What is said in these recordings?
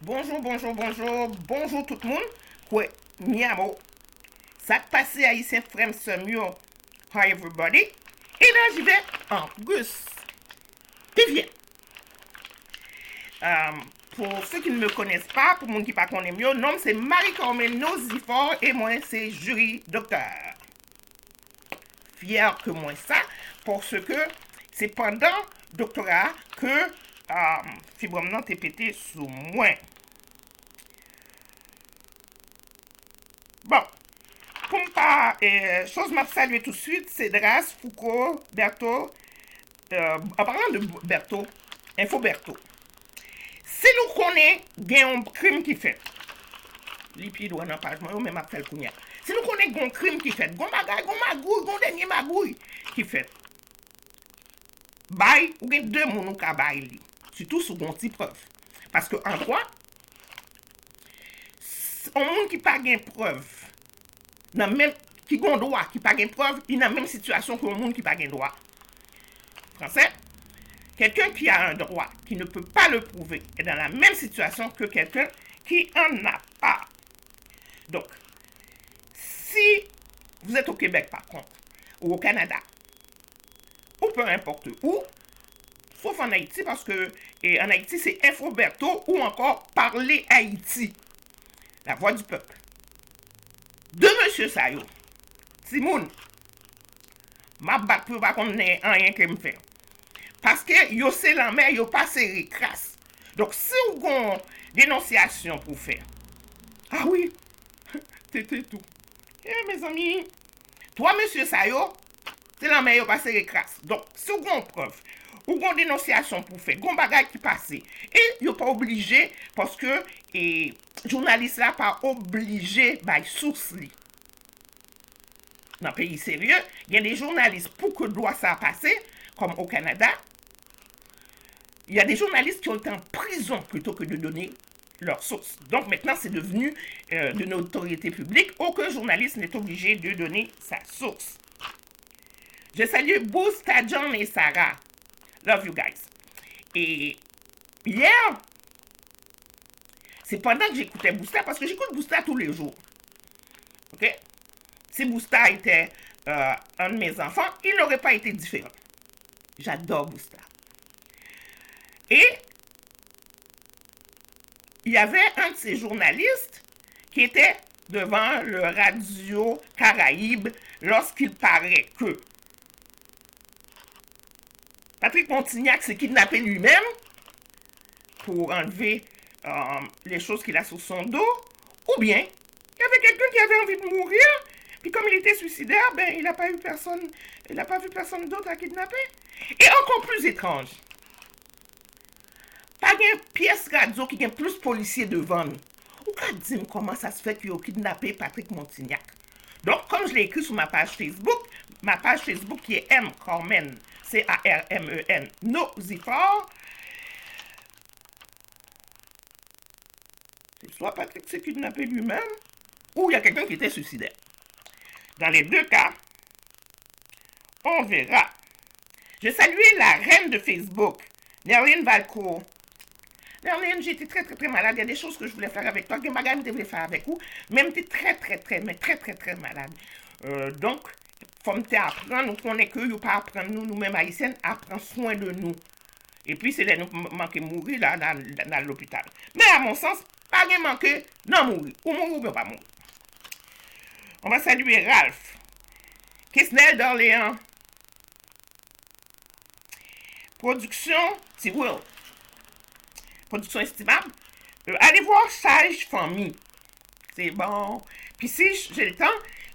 Bonjour tout le monde. Quoi, miamo. Ça passe haïtien frère Samuel. Hi everybody. Et là, j'y vais en Gus. Puis viens. Pour ceux qui ne me connaissent pas, pour ceux qui ne connaissent pas, mon nom c'est Marie-Carmen Nozifor et moi c'est jury docteur. Fier que moi ça, parce que c'est pendant doctorat que fibrome nan t'est pété sous moi. Bon, comme pas, chose m'a salué tout de suite, c'est Cédras, Foucault, Berthaud. En parlant de Berthaud, Info Berthaud. Si nous connaissons un crime qui fait, les pieds doivent n'en pas, moi même après le cognac. Si nous connaissons un crime qui fait, gon bagay, gon magouille, gon dernier magouille qui fait, bay, ou gen deux moun ou ka bay li. Surtout sous gon ti preuve. Parce que en droit, un monde qui pas gen preuve, nan même qui gon droit, qui pas gen preuve, il dans la même situation que un monde qui pas gen droit. Français, quelqu'un qui a un droit, qui ne peut pas le prouver, est dans la même situation que quelqu'un qui en a pas. Donc, si vous êtes au Québec par contre, ou au Canada, ou peu importe où, sauf en Haïti, parce que en Haïti c'est Info Berthaud ou encore Parler Haïti, la voix du peuple. De Monsieur Sayo, Timoun, ma bat pour pas qu'on ait rien que me faire. Parce que yo c'est la mer, yo pas serré crasse. Donc si vous avez une dénonciation pour faire, ah oui, c'était tout. Eh mes amis, toi Monsieur Sayo, c'est la mer, yo pas serré crasse. Donc si vous avez une preuve, ou une dénonciation pour faire, gon bagay qui passe, et yo pas obligé, parce que journaliste là pas obligé by source li. Dans un pays sérieux, il y a des journalistes pour que doit ça passer, comme au Canada. Il y a des journalistes qui ont été en prison plutôt que de donner leurs sources. Donc maintenant, c'est devenu de notoriété publique. Aucun journaliste n'est obligé de donner sa source. Je salue Boosta, John et Sarah. Love you guys. Et hier, c'est pendant que j'écoutais Boosta, parce que j'écoute Boosta tous les jours. Ok? Si Boosta était un de mes enfants, il n'aurait pas été différent. J'adore Boosta. Et il y avait un de ces journalistes qui était devant le Radio Caraïbe lorsqu'il paraît que Patrick Montignac s'est kidnappé lui-même pour enlever les choses qu'il a sur son dos, ou bien il y avait quelqu'un qui avait envie de mourir, puis comme il était suicidaire, ben il n'a pas vu personne d'autre à kidnapper. Et encore plus étrange, pas une pièce radio qui a plus policiers devant nous. Ou qu'à dire comment ça se fait qu'il a kidnappé Patrick Montignac. Donc, comme je l'ai écrit sur ma page Facebook qui est M. Carmen, C-A-R-M-E-N, Nozifor, c'est soit Patrick s'est kidnappé lui-même, ou il y a quelqu'un qui était suicidaire. Dans les deux cas, on verra. Je salue la reine de Facebook, Nerline Valcourt. Nerline, j'étais très malade. Il y a des choses que je voulais faire avec toi, que Magane devait faire avec vous. Même t'es très malade. Donc, faut me apprendre, nous connaissons que nous pas apprendre nous-mêmes haïtiennes, apprendre soin de nous. Et puis, c'est là nous manquer mourir là, dans l'hôpital. Mais à mon sens, pas de manquer, non mourir. Ou mourir ou pas mourir. On va saluer Ralph. Kisnel d'Orléans. Production, c'est Will. Production estimable. Allez voir Sage Famille. C'est bon. Puis si j'ai le temps,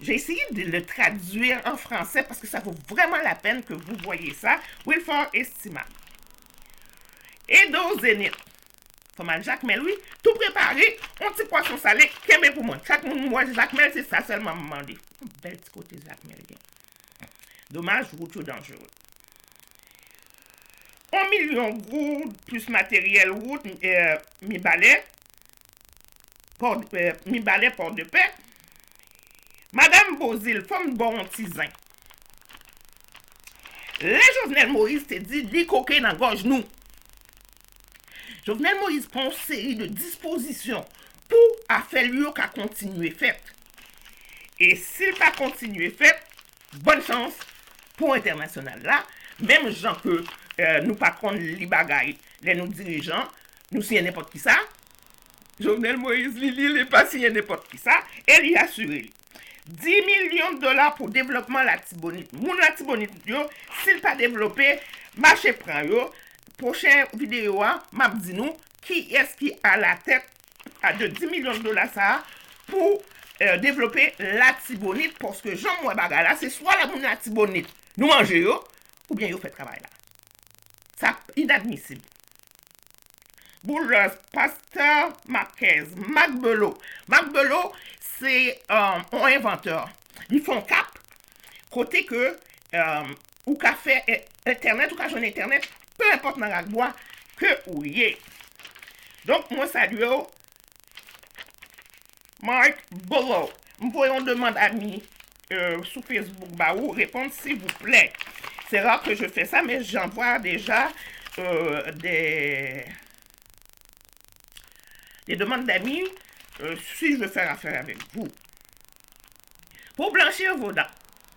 j'ai essayé de le traduire en français parce que ça vaut vraiment la peine que vous voyez ça. Wilford estimable. Et dos Zénith. Comment Jacques Mel, oui. Tout préparé. Un petit poisson salé. Qu'aimez pour moi. Chaque monde, moi, Jacques Mel, c'est ça seulement me demander. Bel petit côté Jacques Mel. Dommage, route dangereux. 1 million gros plus matériel route, mi balai port de paix. Madame Bozil, femme bon tisan. Les Jovenel Moïse te dit, li coquet dans gorge nous. Jovenel Moïse prend une série de dispositions pour faire lui qu'à continuer fait. Et s'il pas continuer fait, bonne chance pour international là, même gens que nous pas contre les bagailles, les nous dirigeants, nous signons n'importe qui ça. Jovenel Moïse il pas signé n'importe qui ça, et il a assuré 10 millions de dollars pour développement la Tibonite. Moun la Tibonite yo, s'il pas développé, marché prend yo. Prochaine vidéo, m'a dit nous qui est-ce qui a la tête de 10 millions de dollars ça pour développer la Tibonite, parce que Jean Moué Baga là, c'est soit la moun la Tibonite, nous manger yo, ou bien yo fait travail là. Ça inadmissible. Pour pasteur Marquez, Marc Belot, c'est un inventeur. Ils font cap, côté que, ou qu'a fait Internet, ou qu'a joué Internet, peu importe dans la bois, que ou y est. Donc, moi, salue Marc Belot. Vous pouvez on demande amis sur Facebook, bah, ou répondre s'il vous plaît. C'est rare que je fais ça, mais j'envoie déjà des demandes d'amis si je veux faire affaire avec vous. Pour blanchir vos dents,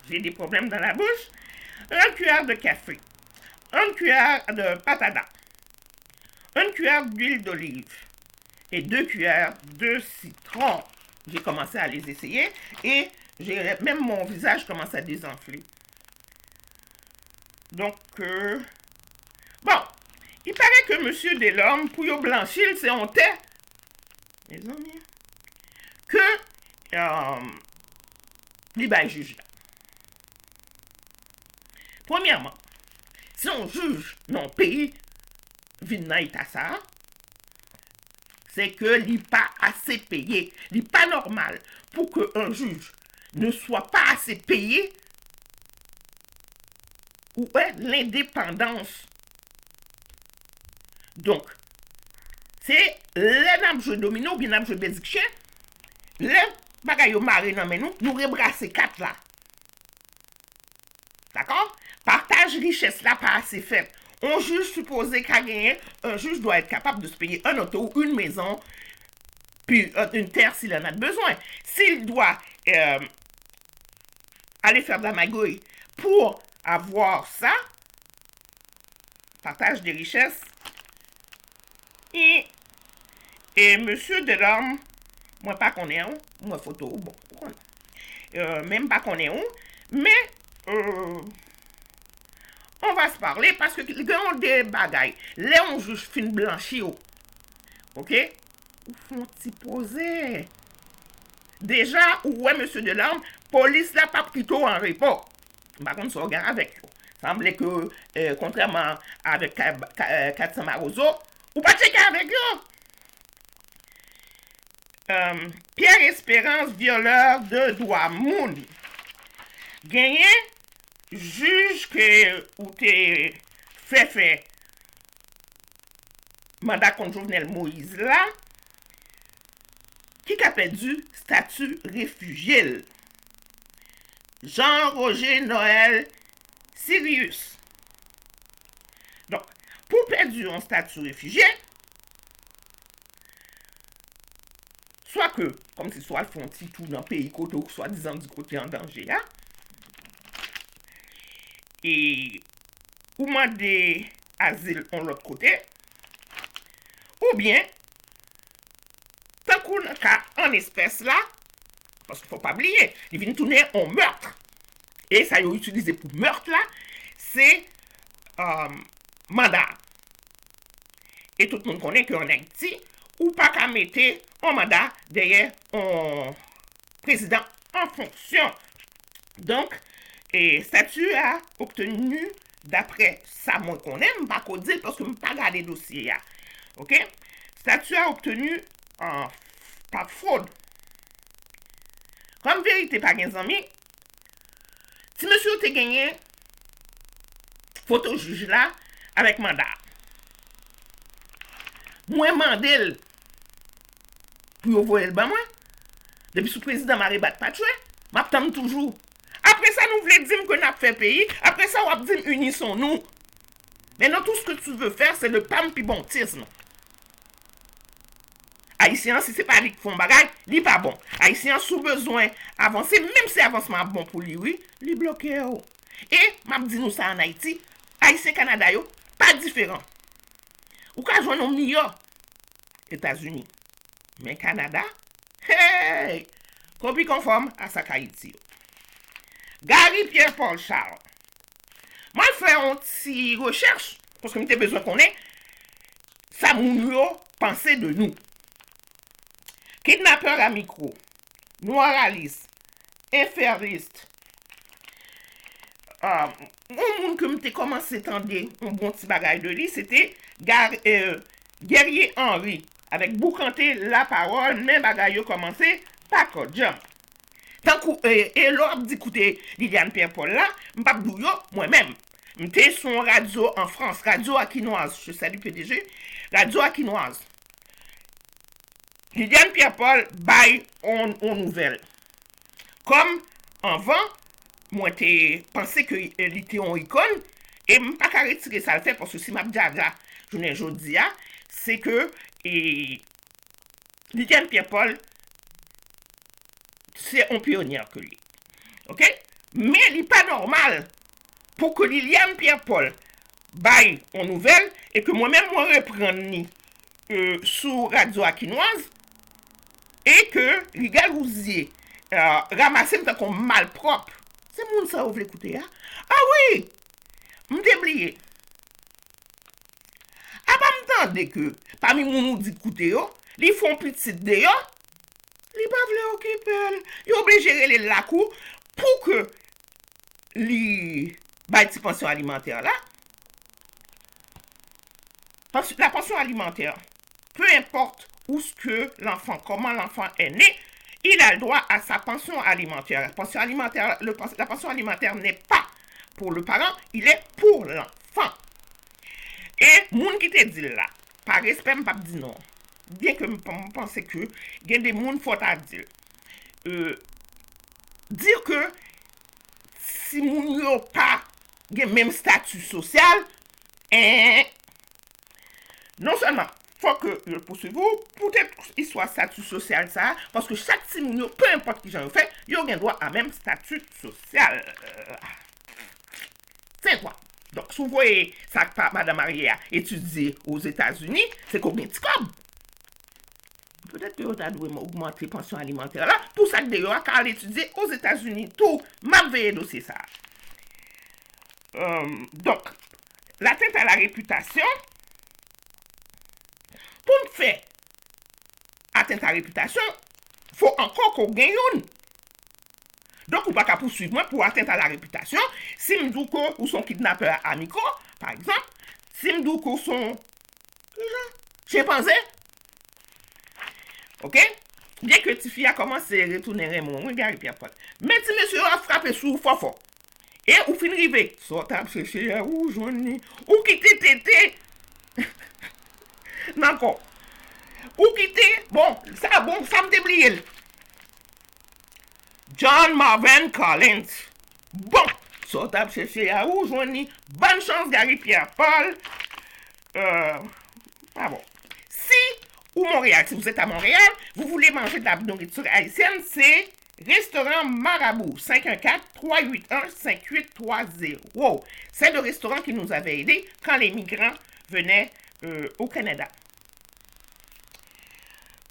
j'ai des problèmes dans la bouche, 1 cuillère de café, 1 cuillère de pâte à dents, 1 cuillère d'huile d'olive et 2 cuillères de citron. J'ai commencé à les essayer et même mon visage commence à désenfler. Donc, bon, il paraît que Monsieur Delorme, pour y blanchir, c'est honteux, mes amis, que il va juger. Premièrement, si on juge dans le pays, ça, c'est que il n'est pas assez payé. Il n'est pas normal pour qu'un juge ne soit pas assez payé ou l'indépendance. Donc, c'est les names jeux domino ou bien names jeux basic chien, les bagailles marées non mais nous rebrasser 4 là. D'accord? Partage richesse là pas assez fait. Un juge supposé qu'à gagner, un juge doit être capable de se payer un auto, une maison, puis une terre s'il en a besoin. S'il doit aller faire de la magouille pour avoir ça, partage des richesses, et Monsieur Delorme, moi pas qu'on est où, moi photo, bon, même pas qu'on est où, mais on va se parler parce que les gens ont des bagailles. Là, on juge fin blanchi, ok? Ou font-ils poser? Déjà, ouais, Monsieur Delorme, police là pas plutôt en repos. Par contre, on regarde avec eux. Semblait que, contrairement avec Katsa Marozo, ou pas checker avec eux. Pierre Espérance, violeur de Douamoun. Gagné, juge que ou t'es fait mandat contre Jovenel Moïse là, qui a perdu statut réfugié. Jean-Roger Noël Sirius. Donc, pour perdre un statut réfugié, soit que, comme si soit le font tout dans le pays côté ou soit disant du côté en danger, hein? Et ou demander asile en l'autre côté, ou bien, tant qu'on a en espèce là, parce qu'il ne faut pas oublier, il vient tourner en meurtre. Et ça, il est utilisé pour meurtre là, c'est mandat. Et tout le monde connaît qu'en Haïti, ou pas qu'à mettre un mandat derrière un président en fonction. Donc, et statut a obtenu, d'après ça, moi qu'on aime, pas qu'on dit, parce que je ne pas regarder le dossier. Ok? Statut a obtenu par fraude. Comme vérité, pas gain amis, si monsieur te gagné, photo juge là, avec mandat. Moi, mandel, pour voir le ban, moi, depuis sous président Maribat pas tué, m'attend toujours. Après ça, nous voulons dire que nous avons fait pays. Après ça, on va dire unissons-nous. Maintenant, tout ce que tu veux faire, c'est le pam pi bontisme. Haïtien, si c'est pas lui qui font bagay, li pas bon. Haïtien, sous besoin avancer, même si avancement bon pour lui, oui, li bloqué. Et, m'a dit nous ça en Haïti, Haïtien Canada, yo, pas différent. Ou ka joindre au milieu, États-Unis. Mais Canada, hey, copie conforme à sa Haïti. Gary Pierre-Paul Charles. Moi, je fais une petite recherche, parce que j'ai besoin qu'on ait, ça moun penser de nous. Kidnappeur à micro, noiraliste, infériste, un monde que m'était commencé à tendre un bon petit bagage de lui, c'était Guerrier Henry, avec Boucanté la parole, même bagage commencé, pas quoi, jump. Tant que, et l'autre dit, écoutez, Liliane Pierre-Paul là, m'pap moi-même, m'étais son radio en France, radio aquinoise, je salue PDG, radio aquinoise. Liliane Pierre-Paul baille en nouvelle. Comme avant, moi j'ai pensé que était en icône et je ne pas retirer ça le fait parce que si m'a dit je ne jodi c'est que Liliane Pierre-Paul c'est un pionnier que lui. OK? Mais il n'est pas normal pour que Liliane Pierre-Paul baille en nouvelle et que moi-même moi reprenne sous radio aquinoise et que les galousiers ramassent comme malpropre. C'est moun ça vous voulez écouter hein? Ah oui, m'déblié. Ah pas m'tendez que parmi moun dit écouter yo, ils font petit de yo, ils pas vle occuper, ils obligé les la cour pour que les ba ti pension alimentaire là. Parce que la pension alimentaire, peu importe où ce que l'enfant, comment l'enfant est né, il a le droit à sa pension alimentaire. La pension alimentaire, la pension alimentaire n'est pas pour le parent, il est pour l'enfant. Et moun qui te dit là, par respect, je ne dis non. Bien que je pense que il y a des moun faut à dire. Dire que si moun yo pas le même statut social, non seulement faut que je poursuive peut-être qu'il soit statut social ça parce que chaque simon peu importe qui j'en fait il a droit à même statut social c'est quoi donc si vous voyez ça que madame Marie a étudié aux États-Unis c'est combien de com peut-être que vous avez augmenté la pension alimentaire là pour ça que d'ailleurs car étudié aux États-Unis tout m'a veillé dossier ça donc l'atteinte à la réputation pour me faire atteinte à la réputation, il faut encore qu'on gagne une. Donc, on ne peut pas poursuivre moi pour atteinte à la réputation. Si je dis que vous sont kidnappeurs amicaux, par exemple, si je dis que vous sont chimpanzés, ok? Bien que Tifi a commencé à retourner mon regard Pierre-Paul. Mais si monsieur a frappé sous fort, et ou fin rivé, sortez chercher ou journée, ou quitter tété. D'accord. Ou quitter, bon, ça me déblié. John Marvin Collins. Bon, sortez chercher à où journée. Bonne chance, Gary Pierre-Paul. Ah bon. Si, ou Montréal, si vous êtes à Montréal, vous voulez manger de la nourriture haïtienne, c'est Restaurant Marabout, 514-381-5830. C'est le restaurant qui nous avait aidés quand les migrants venaient au Canada.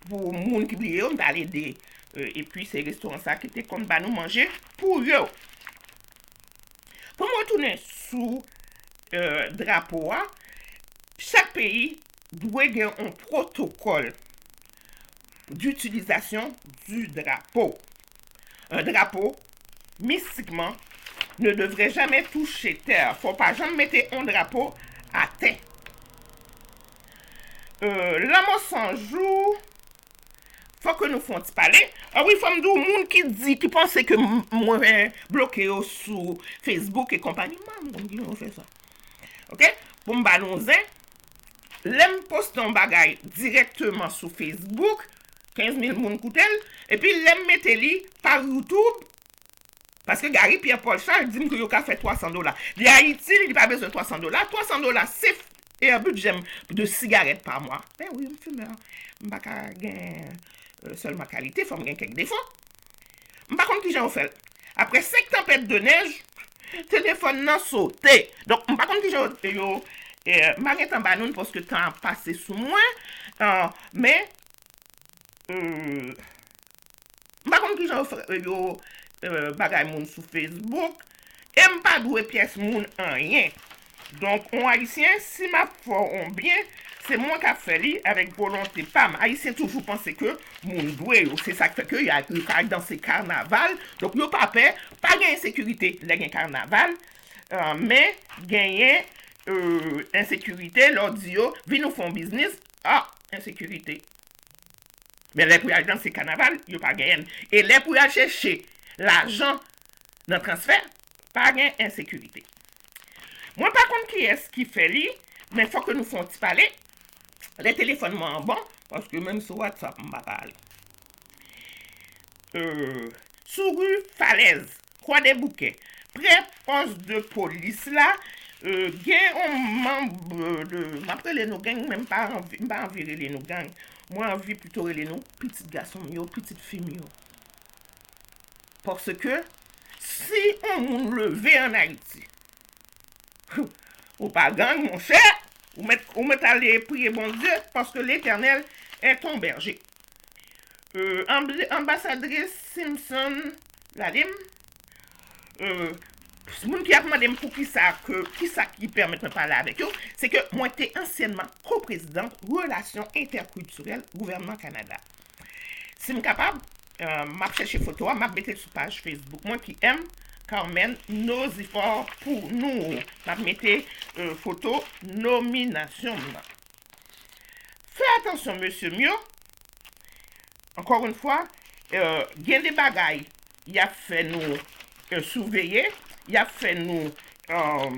Pour les gens qui oublient, on a aidé. Et puis, c'est le restaurant ça qui était comme nous manger pour eux. Pour me retourner sous drapeau, chaque pays doit avoir un protocole d'utilisation du drapeau. Un drapeau, mystiquement, ne devrait jamais toucher terre. Faut pas jamais mettre un drapeau à terre. L'amour sans jour, faut que nous fassions parler. Ah oui, faut me dire au monde qui pense que moi bloqué sur Facebook et compagnie. On fait ça. OK? Pour me balancer, l'aime poster un bagage directement sur Facebook. 15 000 moun koutel, et puis l'aime mettre li par YouTube, parce que Gary Pierre-Paul Charles dit que yo ka fait $300. Les Haïti, il n'a pas besoin de $300. $300, c'est et un budget de cigarettes par mois. Ben oui, je fume. Je ne pas gagner seulement qualité, il faut gagner quelques défauts. Par contre, qui j'en fait? Après 5 tempêtes de neige, téléphone n'a sauté. Donc, par contre, qui j'en fait? Je m'arrête en bas parce que le temps a passé sous moi. Mais, par contre, qui j'en fait? Bagay moun sur Facebook. Et je pas doué pièce moun en rien. Donc, on haïtien, si ma foi on bien, c'est moi qui a fait li avec volonté. Pam, haïtien toujours pensé que moun doué, c'est ça qui fait que y a dans ces carnavals. Donc, yo pas peur, pas gain insécurité, les gain carnaval, mais gagner insécurité, leur dit yo, vi nous font business, insécurité. Mais les pour y aller dans ces carnavals, yo pas gain. Et les pour y aller chercher l'argent dans le transfert, pas gain insécurité. Moi, par contre, qui est-ce qui fait li, mais il faut que nous fassions parler. Les téléphones sont bons, parce que même sur WhatsApp, je ne vais pas parler. Sous rue Falaise, Croix des Bouquets, près poste de police là, gen un membre de. Après les nous gang, même pas envie les nous gang. Moi, envie plutôt les nous petits garçons, petites filles. Parce que si on levé en Haïti, ou pas gang, mon cher, ou met aller prier bon Dieu, parce que l'Éternel est ton berger. Ambassadrice Simpson Ladim, moun qui a demandé pour qui ça qui permet de parler avec eux, c'est que moi j'étais anciennement co-présidente relations interculturelles gouvernement Canada. Si je suis capable, m'a chercher photo, m'a mettre sur page Facebook. Moi qui aime Carmen, nos efforts pour nous. M'a mettre photo nomination. Fais attention, monsieur Mio. Encore une fois, gain des bagailles, il a fait nous surveiller, il a fait nous, à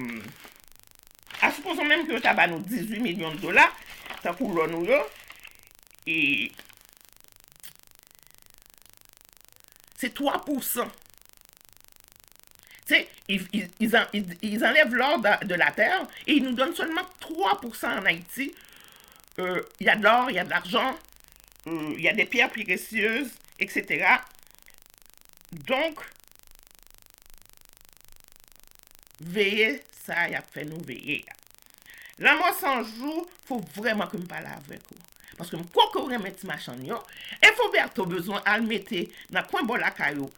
supposons même que tu nous 18 millions de dollars, ça pour nous, et c'est 3%. Tu sais, ils enlèvent l'or de la terre et ils nous donnent seulement 3% en Haïti. Il y a de l'or, il y a de l'argent, il y a des pierres précieuses, etc. Donc, veillez, ça y a fait nous veiller. Là, moi, 100 jours, il faut vraiment que je parle avec vous. Parce que je crois que vous remettez ma chaîne. Et il faut bien besoin de mettre dans le coin de la caillou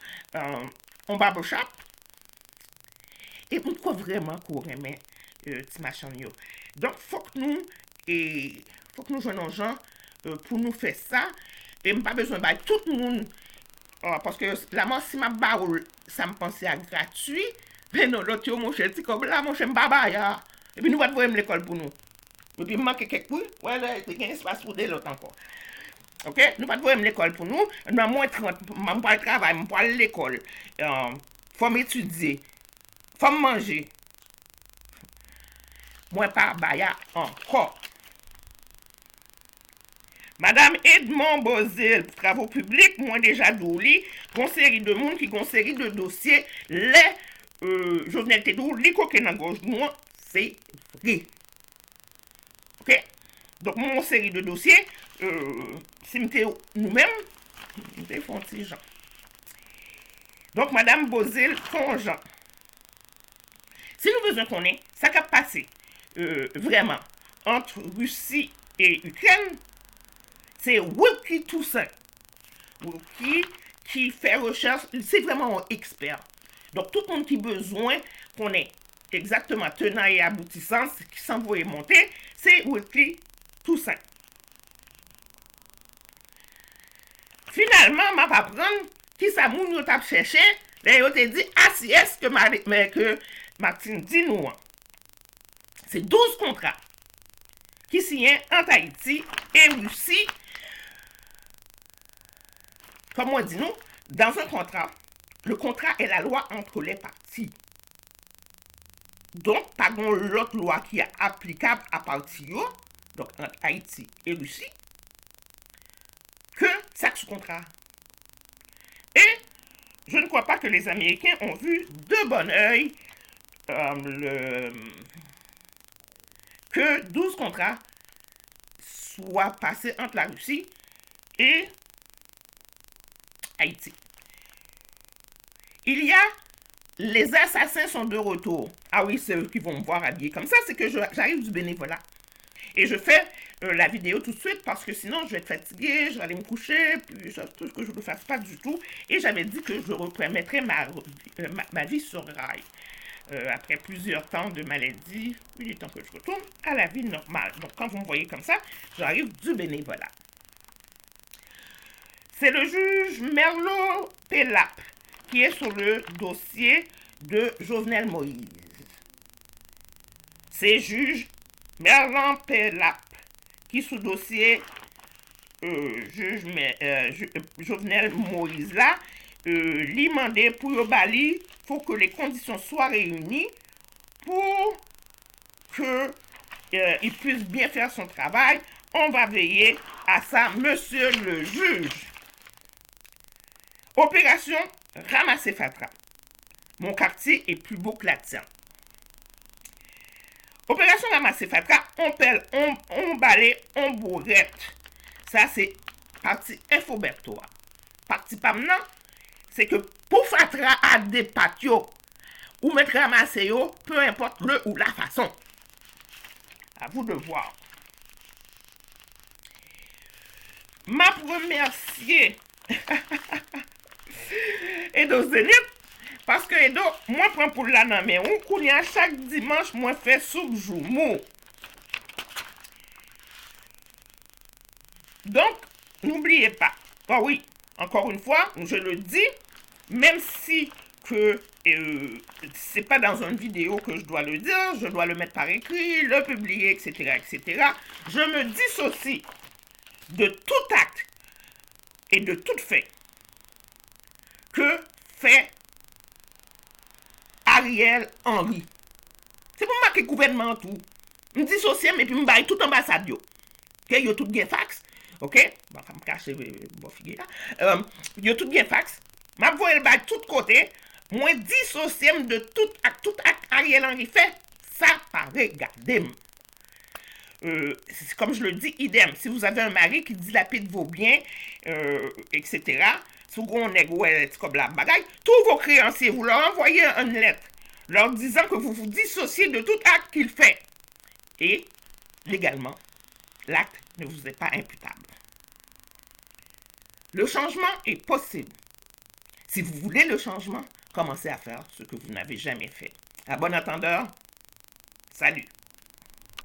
en barbershop. Et je crois vraiment que vous remettez ma chaîne. Donc, il faut que nous joignons gens pour nous faire ça. Et je n'ai pas besoin de tout le monde. Parce que la moi, si ma barre, ça me pensait à gratuit. Mais non, l'autre, mon cher, c'est comme là, mon cher, baba. Et puis nous allons voir l'école pour nous. Et puis il manque quelques couilles. Ouais, là, il y a un espace pour des l'autre encore. Ok? Nous allons voir l'école pour nous. Nous allons moins 30, je vais travailler, je vais aller à l'école. Il faut m'étudier. Il faut manger. Moi, pas baya encore. Madame Edmond Bozil, travaux publics, moi déjà douli, une série de monde qui une série de dossiers, les Jovenel Tedou, les coquets dans gauche, moi, c'est vrai. Ok? Donc, mon série de dossiers, si nous-mêmes, nous font ces gens. Donc, Madame Bozil, font gens. Si nous besoin qu'on ait, ça va passer vraiment entre Russie et Ukraine, c'est Wilkie Toussaint. Wilkie qui fait recherche, c'est vraiment un expert. Donc, tout le monde qui a besoin qu'on ait exactement tenant et aboutissant, qui s'envoie monter, c'est Wilkie Toussaint. Finalement, je vais apprendre qui ça moun yo t'a cherché, là yo te dit si est-ce que Martine dit nous. C'est 12 contrats qui signent entre Haïti et Russie. Comme on dit nous, dans un contrat, le contrat est la loi entre les parties. Donc, pas l'autre loi qui est applicable à partie, donc entre Haïti et Russie, que ça ce contrat. Et je ne crois pas que les Américains ont vu de bon oeil que 12 contrats soient passés entre la Russie et Haïti. Il y a les assassins sont de retour. Ah oui, c'est eux qui vont me voir habillé comme ça, c'est que j'arrive du bénévolat. Et je fais la vidéo tout de suite parce que sinon je vais être fatiguée, je vais aller me coucher, puis tout ce que je ne fasse pas du tout. Et j'avais dit que je remettrais ma vie sur rail. Après plusieurs temps de maladie, il est temps que je retourne à la vie normale. Donc quand vous me voyez comme ça, j'arrive du bénévolat. C'est le juge Merlo Pelap qui est sur le dossier de Jovenel Moïse. C'est juge Merlo Pelap qui sous dossier Jovenel Moïse là, lui mandé pour le bali, faut que les conditions soient réunies pour qu'il puisse bien faire son travail. On va veiller à ça, monsieur le juge. Opération Ramasser Fatra. Mon quartier est plus beau que la tienne. Opération Ramasser Fatra, on pèle, on balaye, on bourrette. Ça, c'est parti Infoberto. Parti Pamnan, c'est que pour Fatra à des patios ou mettre ramasser yo, peu importe le ou la façon. À vous de voir. Ma remercier Edo Zénith, parce que Edo, moi prends pour la nan mais on connaît chaque dimanche, moi fait soupe joumou. Donc, n'oubliez pas. Oh oui, encore une fois, je le dis, même si que c'est pas dans une vidéo que je dois le dire, je dois le mettre par écrit, le publier, etc., etc. Je me dissocie de tout acte et de tout fait que fait Ariel Henry. C'est pour marquer gouvernement tout. Je me dissocie, mais puis je baille tout ambassade yo. Ok, yo tout gen fax. Ok, bon, ça me cache bon figure là. Yo tout gen fax. M'a voyé le bail tout côté. Moi dissocié de tout acte Ariel Henry fait. Ça paraît garder. Comme je le dis, idem. Si vous avez un mari qui dilapide vos biens, etc., si vous avez comme la bagaille, tous vos créanciers, vous leur envoyez une lettre leur disant que vous vous dissociez de tout acte qu'il fait. Et, légalement, l'acte ne vous est pas imputable. Le changement est possible. Si vous voulez le changement, commencez à faire ce que vous n'avez jamais fait. À bon entendeur, salut.